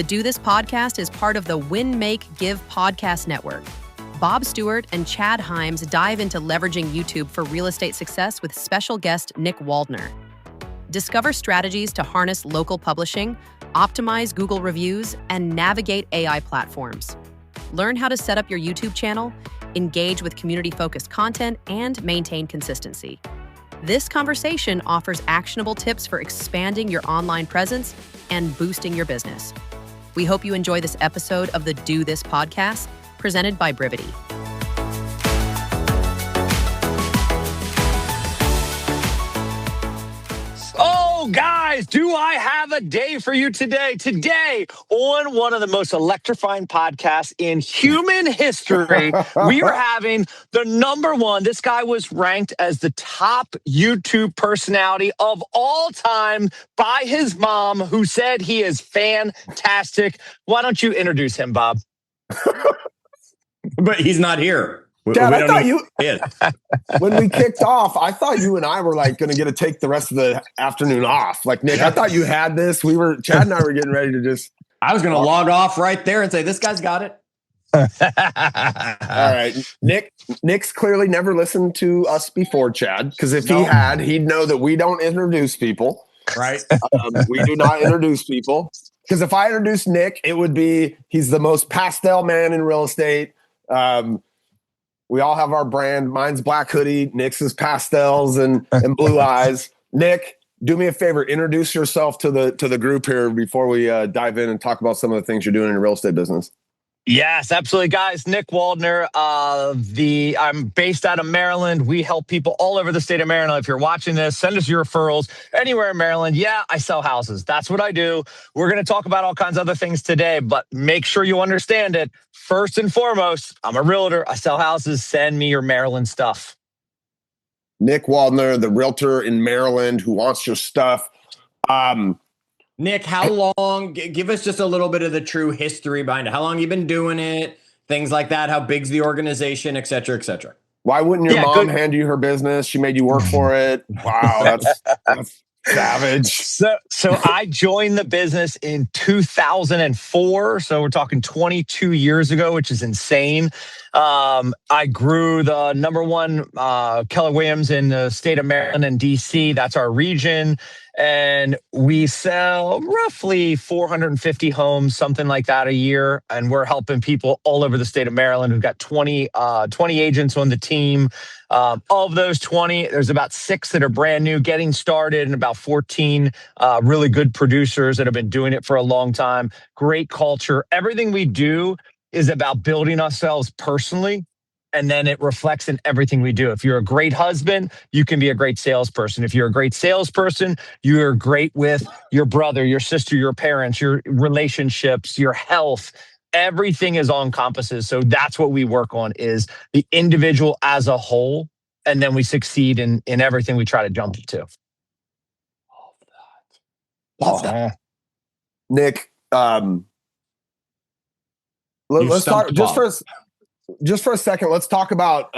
The Do This podcast is part of the Win, Make, Give podcast network. Bob Stewart and Chad Hyams dive into leveraging YouTube for real estate success with special guest Nick Waldner. Discover strategies to harness local publishing, optimize Google reviews, and navigate AI platforms. Learn how to set up your YouTube channel, engage with community-focused content, and maintain consistency. This conversation offers actionable tips for expanding your online presence and boosting your business. We hope you enjoy this episode of the Do This podcast, presented by Brivity. Oh, guys, do I have a day for you today? Today, on one of the most electrifying podcasts in human history, we are having the number one. This guy was ranked as the top YouTube personality of all time by his mom, who said he is fantastic. Why don't you introduce him, Bob? But he's not here. Dad, I thought you, when we kicked off, I thought you and I were like going to get to take the rest of the afternoon off. Like, Nick, I thought you had this. Chad and I were getting ready to just. I was going to log off right there and say, this guy's got it. All right. Nick's clearly never listened to us before, Chad, because if he had, he'd know that we don't introduce people. Right. We do not introduce people. Because if I introduce Nick, it would be, he's the most pastel man in real estate. We all have our brand. Mine's black hoodie. Nick's is pastels and blue eyes. Nick, do me a favor. Introduce yourself to the group here before we dive in and talk about some of the things you're doing in your real estate business. Yes, absolutely, guys. Nick Waldner. I'm based out of Maryland. We help people all over the state of Maryland. If you're watching this, send us your referrals anywhere in Maryland. Yeah, I sell houses. That's what I do. We're going to talk about all kinds of other things today, but make sure you understand it. First and foremost, I'm a realtor. I sell houses. Send me your Maryland stuff. Nick Waldner, the realtor in Maryland who wants your stuff. Nick, how long? Give us just a little bit of the true history behind it. How long you been doing it? Things like that. How big's the organization, et cetera, et cetera. Why wouldn't your mom hand you her business? She made you work for it. Wow, that's savage. So I joined the business in 2004. So we're talking 22 years ago, which is insane. I grew the number one Keller Williams in the state of Maryland and DC. That's our region. And we sell roughly 450 homes, something like that a year. And we're helping people all over the state of Maryland. We've got 20 agents on the team. Of those 20, there's about 6 that are brand new, getting started, and about 14 really good producers that have been doing it for a long time. Great culture. Everything we do is about building ourselves personally, and then it reflects in everything we do. If you're a great husband, you can be a great salesperson. If you're a great salesperson, you're great with your brother, your sister, your parents, your relationships, your health. Everything is all encompasses. So that's what we work on, is the individual as a whole. And then we succeed in everything we try to jump into. Love that. Nick, let's talk just for a second. Let's talk about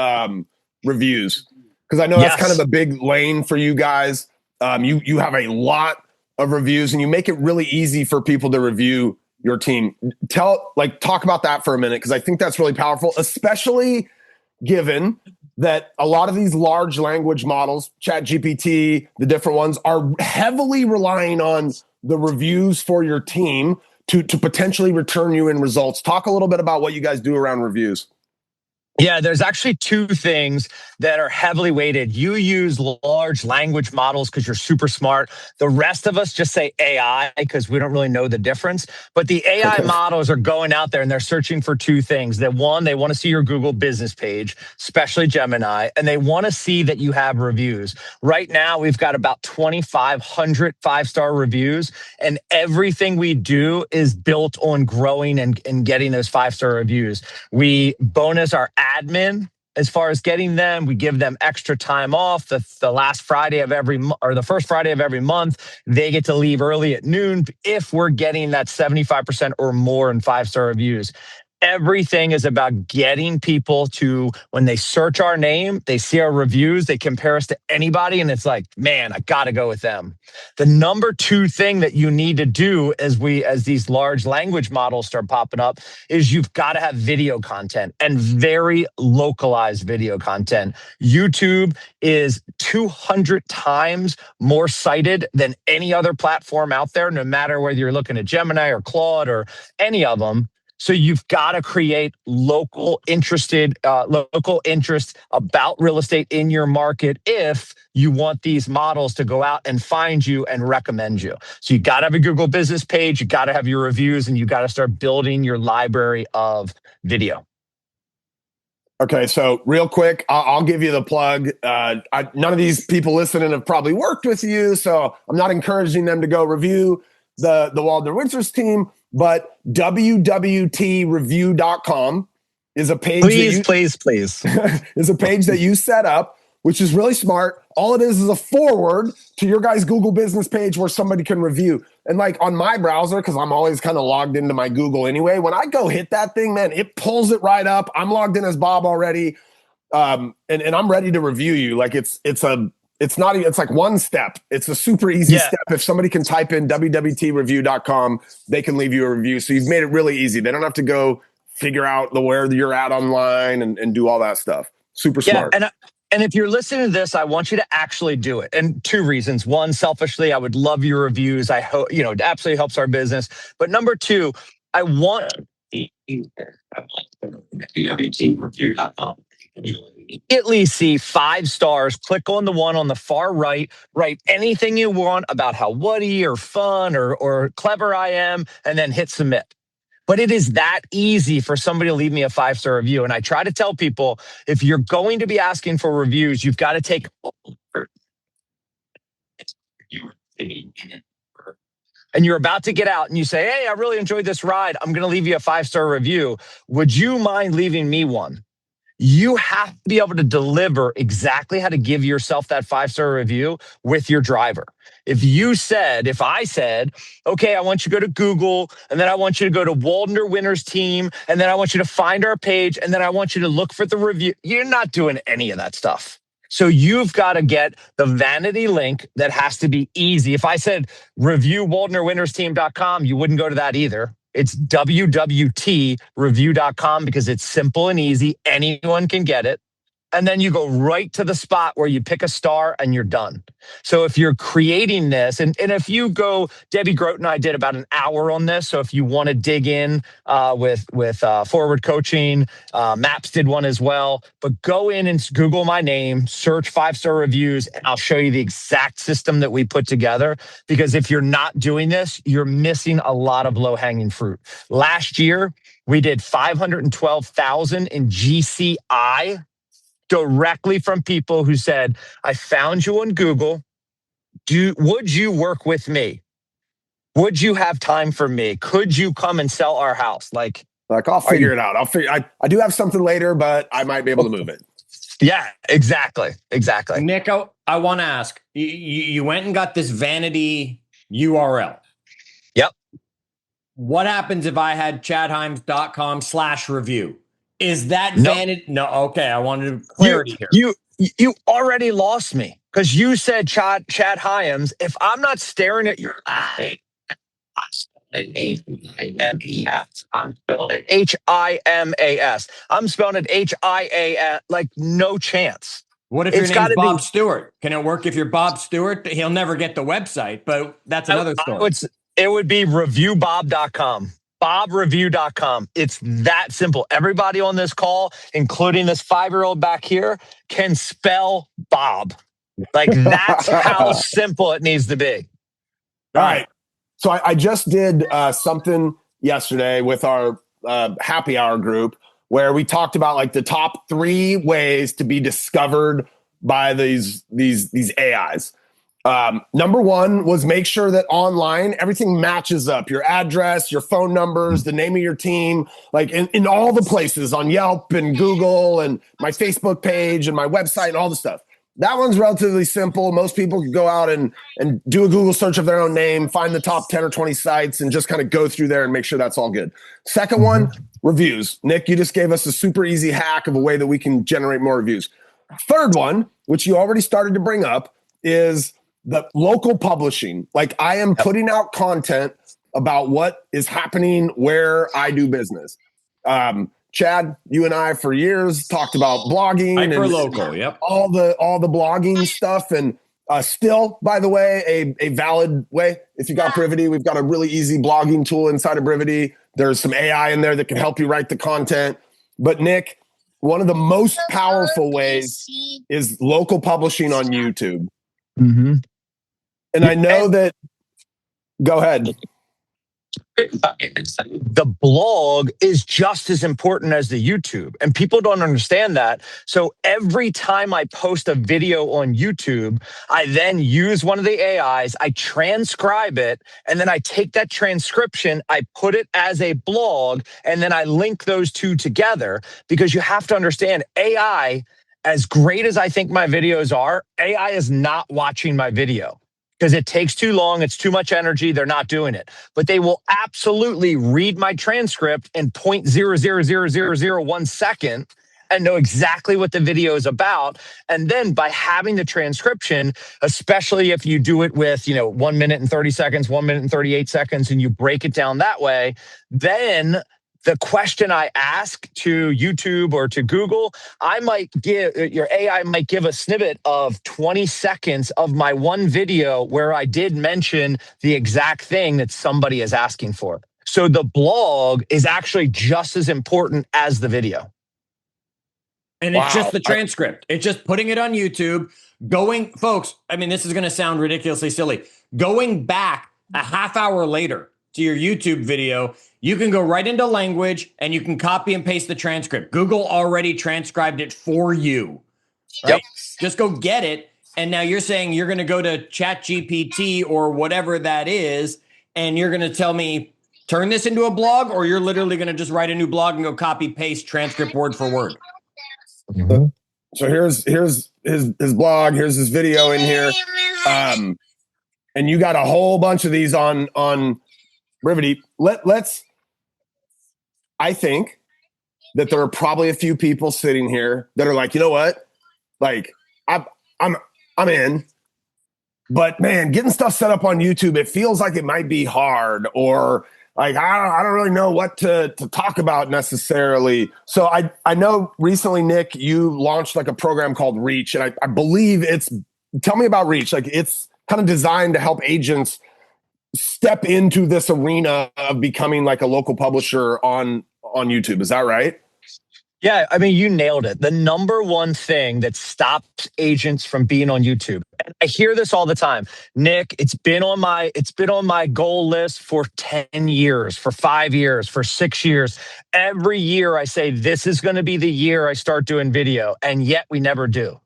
reviews, because I know that's kind of a big lane for you guys. You have a lot of reviews, and you make it really easy for people to review your team. Talk about that for a minute, because I think that's really powerful, especially given that a lot of these large language models, Chat GPT, the different ones, are heavily relying on the reviews for your team to potentially return you in results. Talk a little bit about what you guys do around reviews. Yeah, there's actually 2 things that are heavily weighted. You use large language models because you're super smart. The rest of us just say AI because we don't really know the difference. But the AI models are going out there and they're searching for 2 things. That one, they want to see your Google business page, especially Gemini, and they want to see that you have reviews. Right now, we've got about 2,500 5-star reviews, and everything we do is built on growing and getting those 5-star reviews. We bonus our admin as far as getting them. We give them extra time off. The last Friday of every or the first Friday of every month, they get to leave early at noon if we're getting that 75% or more in 5-star reviews. Everything is about getting people to, when they search our name, they see our reviews, they compare us to anybody, and it's like, man, I got to go with them. The number two thing that you need to do as these large language models start popping up is you've got to have video content, and very localized video content. YouTube is 200 times more cited than any other platform out there, no matter whether you're looking at Gemini or Claude or any of them. So you've got to create local interest about real estate in your market if you want these models to go out and find you and recommend you. So you got to have a Google business page, you got to have your reviews, and you got to start building your library of video. Okay, so real quick, I'll give you the plug. None of these people listening have probably worked with you, so I'm not encouraging them to go review the Waldner Winters team. But www.review.com is a page. Please. is a page that you set up, which is really smart. All it is a forward to your guys' Google business page where somebody can review. And like on my browser, because I'm always kind of logged into my Google anyway, when I go hit that thing, man, it pulls it right up. I'm logged in as Bob already. And I'm ready to review you. Like it's like one step. It's a super easy step. If somebody can type in www.review.com, they can leave you a review. So you've made it really easy. They don't have to go figure out where you're at online and do all that stuff. Super smart. And if you're listening to this, I want you to actually do it. And two reasons. One, selfishly, I would love your reviews. I hope, it absolutely helps our business. But number two, I want www.review.com. Immediately see 5 stars, click on the one on the far right, write anything you want about how witty or fun or clever I am, and then hit submit. But it is that easy for somebody to leave me a 5-star review. And I try to tell people, if you're going to be asking for reviews, you've got to take and you're about to get out and you say, hey, I really enjoyed this ride. I'm going to leave you a 5-star review. Would you mind leaving me one? You have to be able to deliver exactly how to give yourself that 5-star review with your driver. If I said, okay, I want you to go to Google, and then I want you to go to Waldner Winters team, and then I want you to find our page, and then I want you to look for the review. You're not doing any of that stuff. So you've got to get the vanity link that has to be easy. If I said review WaldnerWintersTeam.com, you wouldn't go to that either. It's www.review.com because it's simple and easy. Anyone can get it. And then you go right to the spot where you pick a star and you're done. So if you're creating this, and if you go, Debbie Grote and I did about an hour on this. So if you want to dig in with forward coaching, Maps did one as well. But go in and Google my name, search 5-star reviews, and I'll show you the exact system that we put together. Because if you're not doing this, you're missing a lot of low-hanging fruit. Last year, we did 512,000 in GCI. Directly from people who said, I found you on Google. Would you work with me? Would you have time for me? Could you come and sell our house? Like I'll figure it out. I do have something later, but I might be able to move it. Yeah, exactly. Nick, I want to ask, you went and got this vanity URL. Yep. What happens if I had chadhyams.com/review? Is that vanity? No. Okay. I wanted clarity here. You already lost me because you said Chad Hyams. If I'm not staring at your eye, I'm spelling it Himas. I'm spelling it HIAS. Like no chance. What if your name's Bob Stewart? Can it work if you're Bob Stewart? He'll never get the website, but that's another story. It would be reviewbob.com. BobReview.com. It's that simple. Everybody on this call, including this 5-year-old back here, can spell Bob. Like that's how simple it needs to be. All right. So I just did something yesterday with our happy hour group where we talked about like the top 3 ways to be discovered by these AIs. Number 1 was make sure that online everything matches up. Your address, your phone numbers, the name of your team, like in all the places on Yelp and Google and my Facebook page and my website and all the stuff. that one's relatively simple. Most people can go out and do a Google search of their own name, find the top 10 or 20 sites, and just kind of go through there and make sure that's all good. Second one, reviews. Nick, you just gave us a super easy hack of a way that we can generate more reviews. Third one, which you already started to bring up, is the local publishing. Like, I am putting out content about what is happening where I do business. Chad, you and I for years talked about blogging and all the blogging stuff. And still, by the way, a valid way. If you got Brivity, we've got a really easy blogging tool inside of Brivity. There's some AI in there that can help you write the content. But Nick, one of the most powerful ways is local publishing on YouTube. Mm-hmm. And I know that, go ahead. The blog is just as important as the YouTube, and people don't understand that. So every time I post a video on YouTube, I then use one of the AIs, I transcribe it, and then I take that transcription, I put it as a blog, and then I link those two together, because you have to understand AI, as great as I think my videos are, AI is not watching my video. Because it takes too long, it's too much energy, they're not doing it. But they will absolutely read my transcript in 0.00001 second and know exactly what the video is about. And then by having the transcription, especially if you do it with, 1 minute and 30 seconds, 1 minute and 38 seconds, and you break it down that way, then the question I ask to YouTube or to Google, your AI might give a snippet of 20 seconds of my one video where I did mention the exact thing that somebody is asking for. So the blog is actually just as important as the video. And it's just the transcript. It's just putting it on YouTube, folks, I mean, this is going to sound ridiculously silly. Going back a half hour later to your YouTube video, you can go right into language and you can copy and paste the transcript. Google already transcribed it for you, right? Yep. Just go get it. And now you're saying you're going to go to ChatGPT or whatever that is, and you're going to tell me, turn this into a blog, or you're literally going to just write a new blog and go copy, paste transcript word for word. Mm-hmm. So here's his blog. Here's his video in here. And you got a whole bunch of these on Brivity. I think that there are probably a few people sitting here that are like, you know what? Like, I'm in, but man, getting stuff set up on YouTube, it feels like it might be hard, or like, I don't really know what to talk about necessarily. So I know recently, Nick, you launched like a program called Reach, and I believe tell me about Reach. Like, it's kind of designed to help agents step into this arena of becoming like a local publisher on YouTube. Is that right? Yeah, I mean, you nailed it. The number one thing that stops agents from being on YouTube. And I hear this all the time. Nick, it's been on my goal list for 10 years, for 5 years, for 6 years. Every year I say, this is going to be the year I start doing video. And yet we never do,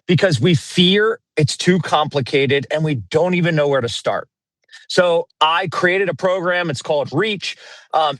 because we fear it's too complicated and we don't even know where to start. So I created a program. It's called Reach.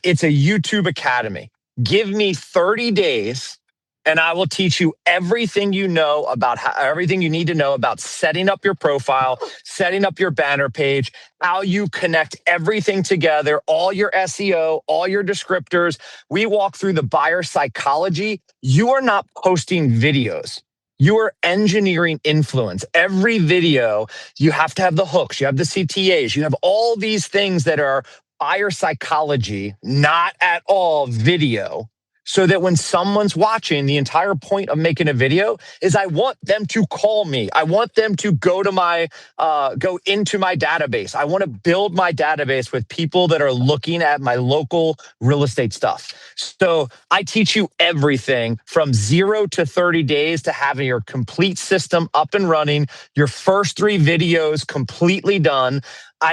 It's a YouTube Academy. Give me 30 days and I will teach you everything you know about everything you need to know about setting up your profile, setting up your banner page, how you connect everything together, all your SEO, all your descriptors. We walk through the buyer psychology. You are not posting videos. You are engineering influence. Every video, you have to have the hooks, you have the CTAs, you have all these things that are buyer psychology, not at all video. So that when someone's watching, the entire point of making a video is I want them to call me. I want them to go into my database. I want to build my database with people that are looking at my local real estate stuff. So I teach you everything from 0 to 30 days to having your complete system up and running, your first 3 videos completely done.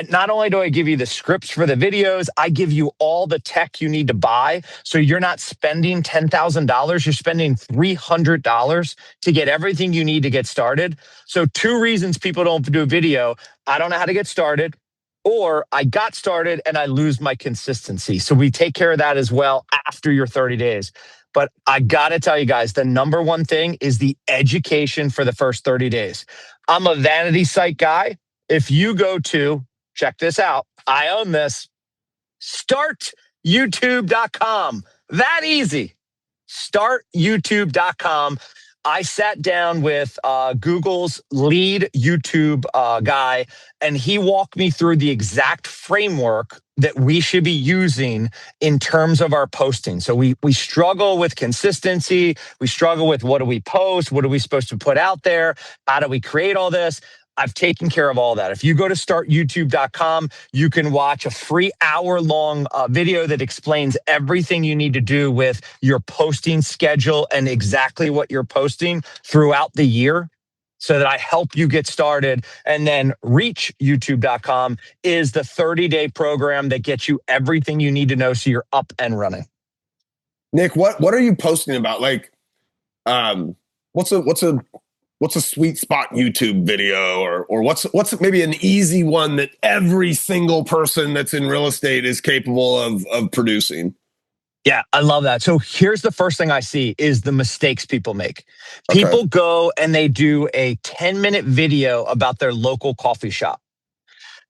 Not only do I give you the scripts for the videos, I give you all the tech you need to buy. So you're not spending $10,000, you're spending $300 to get everything you need to get started. So 2 reasons people don't do video: I don't know how to get started, or I got started and I lose my consistency. So we take care of that as well after your 30 days. But I got to tell you guys, the number one thing is the education for the first 30 days. I'm a vanity site guy. If you go to, check this out, I own this, startyoutube.com. That easy. Startyoutube.com. I sat down with Google's lead YouTube guy, and he walked me through the exact framework that we should be using in terms of our posting. So we struggle with consistency. We struggle with what do we post? What are we supposed to put out there? How do we create all this? I've taken care of all that. If you go to startyoutube.com, you can watch a free hour-long video that explains everything you need to do with your posting schedule and exactly what you're posting throughout the year so that I help you get started. And then reachyoutube.com is the 30-day program that gets you everything you need to know so you're up and running. Nick, what are you posting about? Like, what's a sweet spot YouTube video, or what's maybe an easy one that every single person that's in real estate is capable of producing? Yeah, I love that. So here's the first thing I see is the mistakes people make. Okay. People go and they do a 10-minute video about their local coffee shop.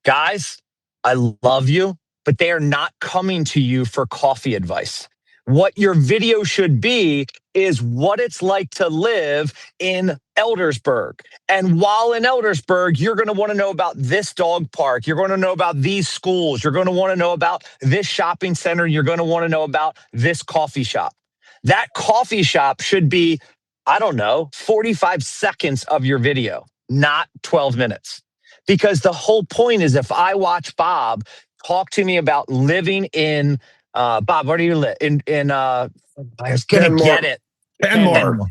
Guys, I love you, but they are not coming to you for coffee advice. What your video should be is what it's like to live in Eldersburg. And while in Eldersburg, you're going to want to know about this dog park. You're going to know about these schools. You're going to want to know about this shopping center. You're going to want to know about this coffee shop. That coffee shop should be, 45 seconds of your video, not 12 minutes. Because the whole point is if I watch Bob talk to me about living in Bob, where do you live? I was going to get it. Kenmore.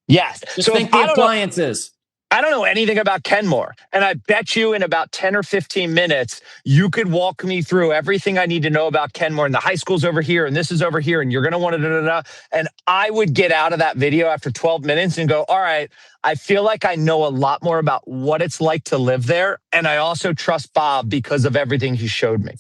Yes. Just think the appliances. I don't know anything about Kenmore. And I bet you in about 10 or 15 minutes, you could walk me through everything I need to know about Kenmore. And the high school's over here, and this is over here, and you're going to want to da-da-da. And I would get out of that video after 12 minutes and go, all right, I feel like I know a lot more about what it's like to live there. And I also trust Bob because of everything he showed me.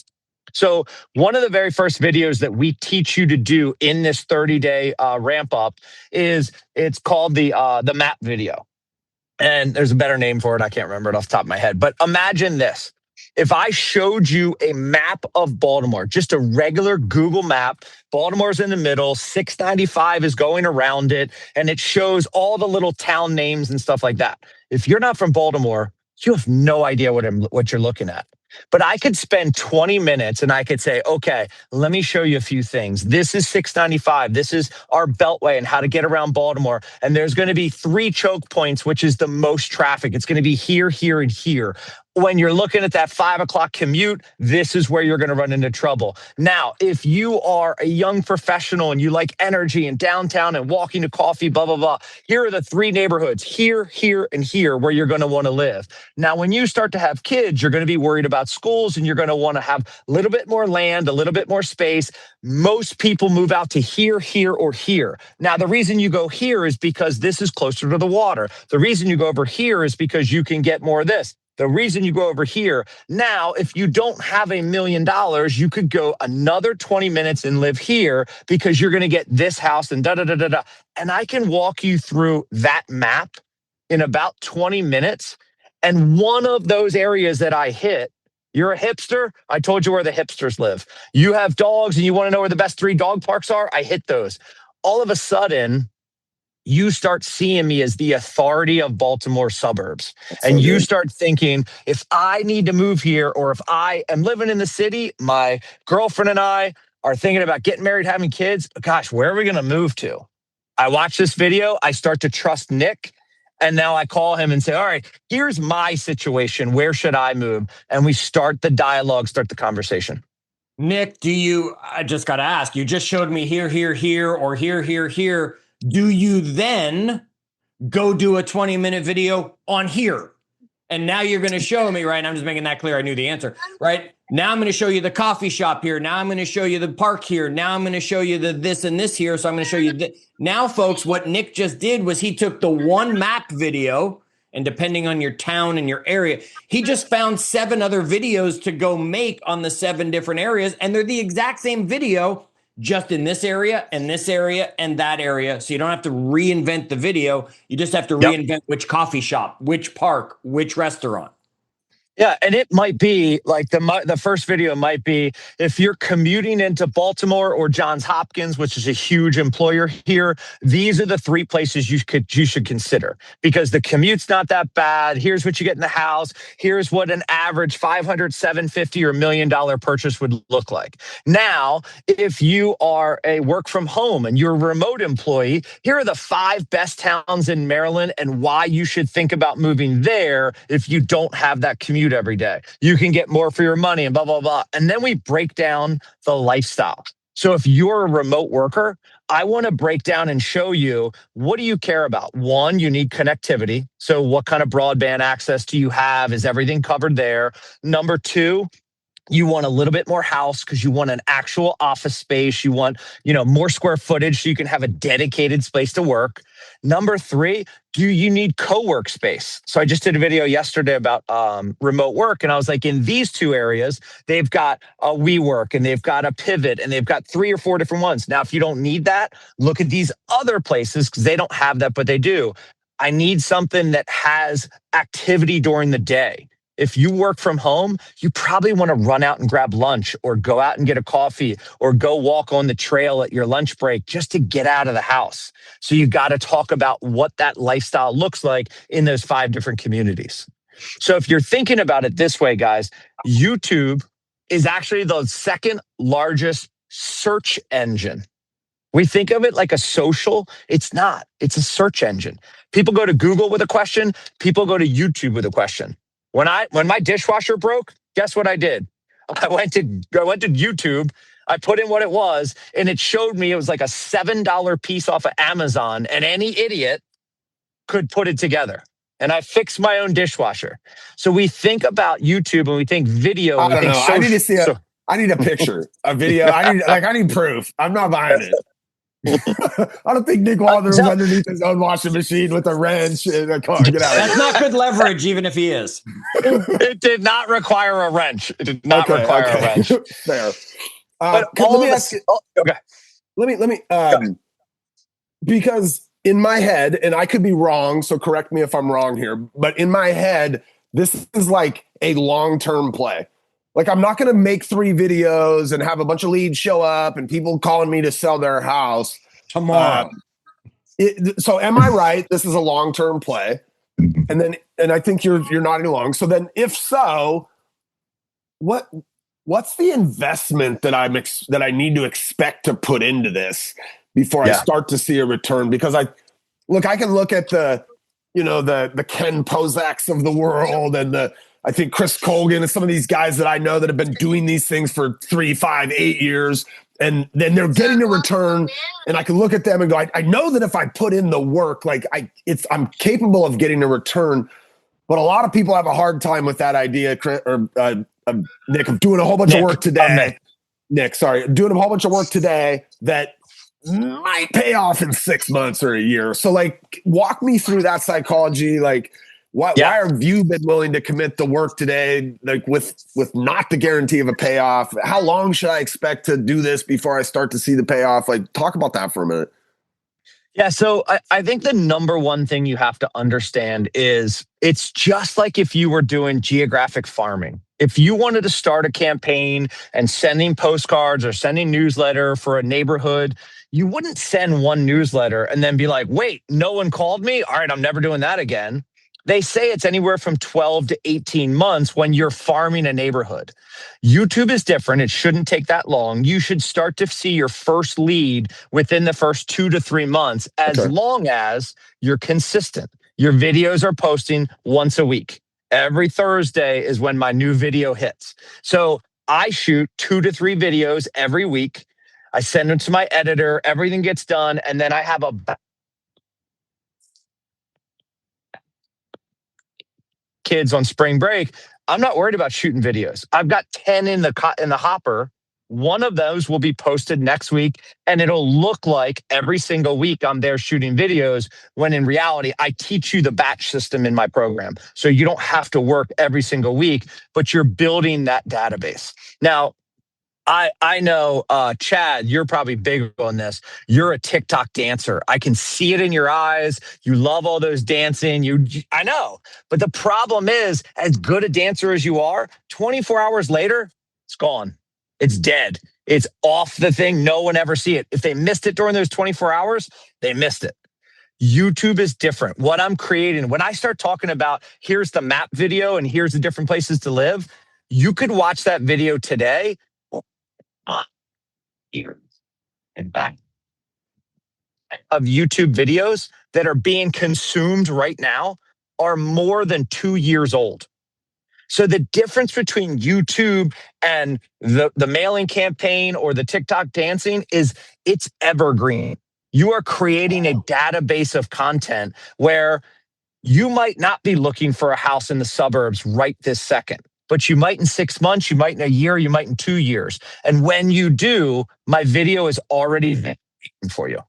So one of the very first videos that we teach you to do in this 30-day ramp up is it's called the map video. And there's a better name for it. I can't remember it off the top of my head. But imagine this. If I showed you a map of Baltimore, just a regular Google map, Baltimore's in the middle, 695 is going around it, and it shows all the little town names and stuff like that. If you're not from Baltimore, you have no idea what you're looking at. But I could spend 20 minutes and I could say, okay, let me show you a few things. This is 695. This is our Beltway and how to get around Baltimore. And there's going to be 3 choke points, which is the most traffic. It's going to be here, here, and here. When you're looking at that 5 o'clock commute, this is where you're going to run into trouble. Now, if you are a young professional and you like energy and downtown and walking to coffee, blah, blah, blah, here are the 3 neighborhoods, here, here, and here, where you're going to want to live. Now, when you start to have kids, you're going to be worried about schools and you're going to want to have a little bit more land, a little bit more space. Most people move out to here, here, or here. Now, the reason you go here is because this is closer to the water. The reason you go over here is because you can get more of this. The reason you go over here. Now, if you don't have $1 million, you could go another 20 minutes and live here because you're going to get this house and da-da-da-da-da. And I can walk you through that map in about 20 minutes. And one of those areas that I hit, you're a hipster? I told you where the hipsters live. You have dogs and you want to know where the best 3 dog parks are? I hit those. All of a sudden, you start seeing me as the authority of Baltimore suburbs. And you start thinking, if I need to move here, or if I am living in the city, my girlfriend and I are thinking about getting married, having kids, gosh, where are we going to move to? I watch this video. I start to trust Nick. And now I call him and say, all right, here's my situation. Where should I move? And we start the dialogue, start the conversation. Nick, I just got to ask, you just showed me here, here, here, or here, here, here. Do you then go do a 20-minute video on here? And now you're going to show me, right? I'm just making that clear. I knew the answer, right? Now I'm going to show you the coffee shop here. Now I'm going to show you the park here. Now I'm going to show you the this and this here. So I'm going to show you this. Now, folks, what Nick just did was he took the one map video, and depending on your town and your area, he just found 7 other videos to go make on the 7 different areas. And they're the exact same video, just in this area and this area and that area. So you don't have to reinvent the video. You just have to reinvent which coffee shop, which park, which restaurant. Yeah, and it might be like the first video might be if you're commuting into Baltimore or Johns Hopkins, which is a huge employer here. These are the 3 places you should consider because the commute's not that bad. Here's what you get in the house. Here's what an average $500, $750, or $1 million purchase would look like. Now, if you are a work from home and you're a remote employee, here are the 5 best towns in Maryland and why you should think about moving there if you don't have that commute every day. You can get more for your money and blah, blah, blah. And then we break down the lifestyle. So if you're a remote worker, I want to break down and show you, what do you care about? 1, you need connectivity. So what kind of broadband access do you have? Is everything covered there? Number 2, you want a little bit more house because you want an actual office space. You want, more square footage so you can have a dedicated space to work. Number 3, do you need co-work space? So I just did a video yesterday about remote work. And I was like, in these 2 areas, they've got a WeWork and they've got a Pivot and they've got 3 or 4 different ones. Now, if you don't need that, look at these other places because they don't have that, but they do. I need something that has activity during the day. If you work from home, you probably want to run out and grab lunch or go out and get a coffee or go walk on the trail at your lunch break just to get out of the house. So you got to talk about what that lifestyle looks like in those 5 different communities. So if you're thinking about it this way, guys, YouTube is actually the 2nd largest search engine. We think of it like a social. It's not. It's a search engine. People go to Google with a question. People go to YouTube with a question. When my dishwasher broke, guess what I did? I went to YouTube. I put in what it was, and it showed me it was like a $7 piece off of Amazon, and any idiot could put it together. And I fixed my own dishwasher. So we think about YouTube and we think video. I don't know. I need to see I need a picture, a video. I need proof. I'm not buying it. I don't think Nick Waldner was underneath his own washing machine with a wrench and a car. Get out. That's not good leverage, even if he is. It did not require a wrench. It did not require a wrench. Fair. But let me ask you. Okay. Let me. Because in my head, and I could be wrong, so correct me if I'm wrong here. But in my head, this is like a long-term play. Like, I'm not going to make 3 videos and have a bunch of leads show up and people calling me to sell their house. Come on. So am I right? This is a long-term play. And I think you're nodding along. So then if so, what's the investment that I need to expect to put into this before I start to see a return? Because I can look at the Ken Pozaks of the world and I think Chris Colgan and some of these guys that I know that have been doing these things for 3, 5, 8 years, and then they're getting a return. And I can look at them and go, I know that if I put in the work, I'm capable of getting a return. But a lot of people have a hard time with that idea, Nick, of doing a whole bunch of work today. Doing a whole bunch of work today that might pay off in 6 months or a year. So walk me through that psychology. Why have you been willing to commit the work today, with not the guarantee of a payoff? How long should I expect to do this before I start to see the payoff? Talk about that for a minute. Yeah, so I think the number one thing you have to understand is it's just like if you were doing geographic farming. If you wanted to start a campaign and sending postcards or sending newsletter for a neighborhood, you wouldn't send one newsletter and then be like, wait, no one called me? All right, I'm never doing that again. They say it's anywhere from 12 to 18 months when you're farming a neighborhood. YouTube is different. It shouldn't take that long. You should start to see your first lead within the first 2 to 3 months, as long as you're consistent. Your videos are posting once a week. Every Thursday is when my new video hits. So I shoot 2 to 3 videos every week. I send them to my editor. Everything gets done. And then I have a kids on spring break. I'm not worried about shooting videos. I've got 10 in the hopper. One of those will be posted next week, and it'll look like every single week I'm there shooting videos, when in reality, I teach you the batch system in my program. So you don't have to work every single week, but you're building that database. Now, I know, Chad, you're probably big on this. You're a TikTok dancer. I can see it in your eyes. You love all those dancing. I know. But the problem is, as good a dancer as you are, 24 hours later, it's gone. It's dead. It's off the thing. No one ever see it. If they missed it during those 24 hours, they missed it. YouTube is different. What I'm creating, when I start talking about here's the map video and here's the different places to live, you could watch that video today here and back of YouTube videos that are being consumed right now are more than 2 years old. So the difference between YouTube and the mailing campaign or the TikTok dancing is it's evergreen. You are creating a database of content where you might not be looking for a house in the suburbs right this second, but you might in 6 months, you might in a year, you might in 2 years. And when you do, my video is already waiting for you.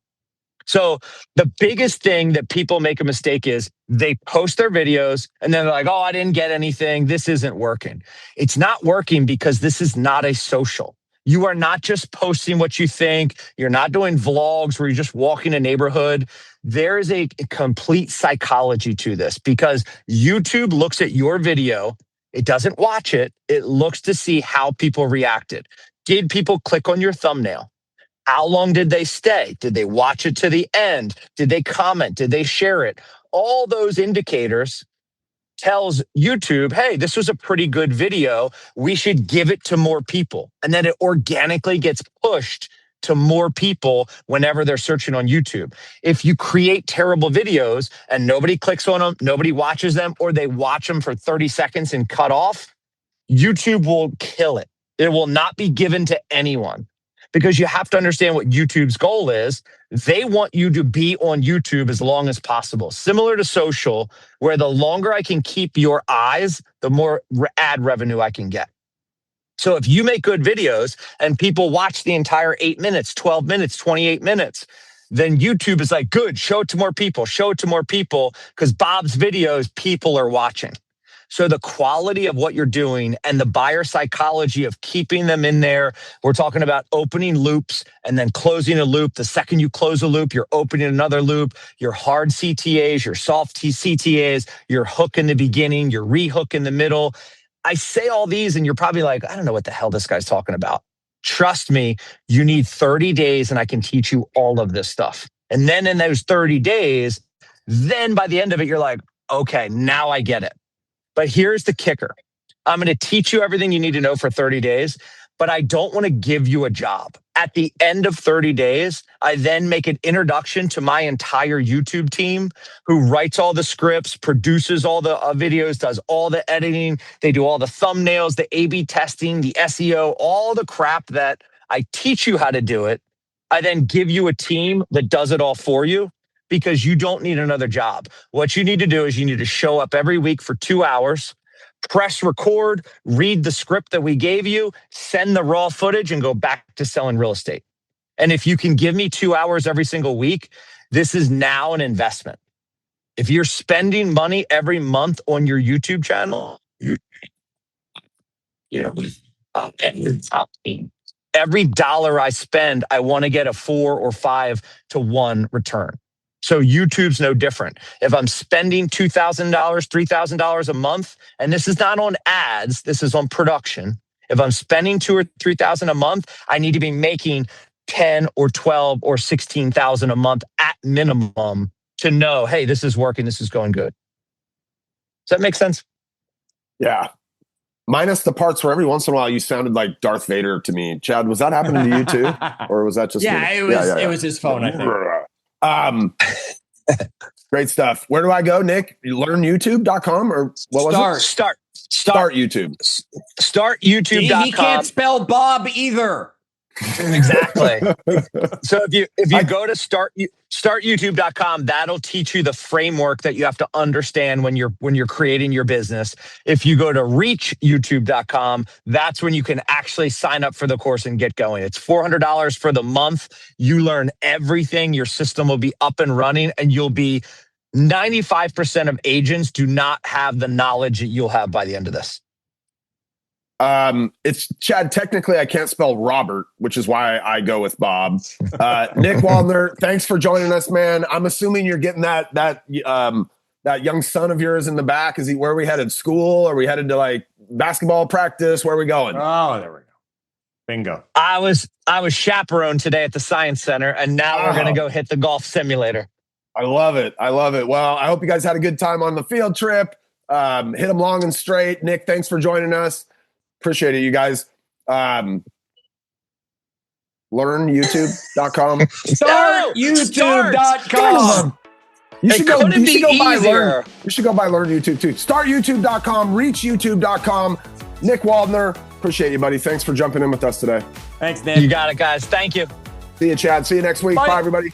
So the biggest thing that people make a mistake is they post their videos and then they're like, oh, I didn't get anything. This isn't working. It's not working because this is not a social. You are not just posting what you think. You're not doing vlogs where you're just walking a neighborhood. There is a complete psychology to this because YouTube looks at your video. It doesn't watch it. It looks to see how people reacted. Did people click on your thumbnail? How long did they stay? Did they watch it to the end? Did they comment? Did they share it? All those indicators tells YouTube, hey, this was a pretty good video. We should give it to more people. And then it organically gets pushed to more people whenever they're searching on YouTube. If you create terrible videos and nobody clicks on them, nobody watches them, or they watch them for 30 seconds and cut off, YouTube will kill it. It will not be given to anyone. Because you have to understand what YouTube's goal is. They want you to be on YouTube as long as possible. Similar to social, where the longer I can keep your eyes, the more ad revenue I can get. So if you make good videos and people watch the entire 8 minutes, 12 minutes, 28 minutes, then YouTube is like, good, show it to more people, because Bob's videos, people are watching. So the quality of what you're doing and the buyer psychology of keeping them in there, we're talking about opening loops and then closing a loop. The second you close a loop, you're opening another loop, your hard CTAs, your soft CTAs, your hook in the beginning, your rehook in the middle. I say all these and you're probably like, I don't know what the hell this guy's talking about. Trust me, you need 30 days and I can teach you all of this stuff. And then in those 30 days, then by the end of it, you're like, okay, now I get it. But here's the kicker. I'm going to teach you everything you need to know for 30 days, but I don't want to give you a job. At the end of 30 days, I then make an introduction to my entire YouTube team who writes all the scripts, produces all the videos, does all the editing. They do all the thumbnails, the A/B testing, the SEO, all the crap that I teach you how to do it. I then give you a team that does it all for you. Because you don't need another job. What you need to do is you need to show up every week for 2 hours, press record, read the script that we gave you, send the raw footage, and go back to selling real estate. And if you can give me 2 hours every single week, this is now an investment. If you're spending money every month on your YouTube channel, every dollar I spend, I want to get a 4 or 5 to 1 return. So YouTube's no different. If I'm spending $2,000, $3,000 a month, and this is not on ads, this is on production. If I'm spending $2,000 or $3,000 a month, I need to be making 10 or 12 or 16,000 a month at minimum to know, hey, this is working, this is going good. Does that make sense? Yeah. Minus the parts where every once in a while you sounded like Darth Vader to me. Chad, was that happening to you too? Or was that just me? It was his phone, I think. Great stuff. Where do I go, Nick? You learnyoutube.com or what was it? Start YouTube. Startyoutube.com. He can't spell Bob either. Exactly. So if you go to startyoutube.com, that'll teach you the framework that you have to understand when you're creating your business. If you go to reachyoutube.com, that's when you can actually sign up for the course and get going. It's $400 for the month. You learn everything. Your system will be up and running, and you'll be 95% of agents do not have the knowledge that you'll have by the end of this. It's Chad. Technically, I can't spell Robert, which is why I go with Bob. Nick Waldner, thanks for joining us, man. I'm assuming you're getting that young son of yours in the back. Where are we headed? School? Are we headed to like basketball practice? Where are we going? Oh, there we go. Bingo. I was chaperoned today at the Science Center, and now we're gonna go hit the golf simulator. I love it. Well, I hope you guys had a good time on the field trip. Hit them long and straight. Nick, thanks for joining us. Appreciate it, you guys. LearnYouTube.com. StartYouTube.com. You should go buy Learn YouTube too. StartYouTube.com. ReachYouTube.com. Nick Waldner. Appreciate you, buddy. Thanks for jumping in with us today. Thanks, Nick. You got it, guys. Thank you. See you, Chad. See you next week. Bye everybody.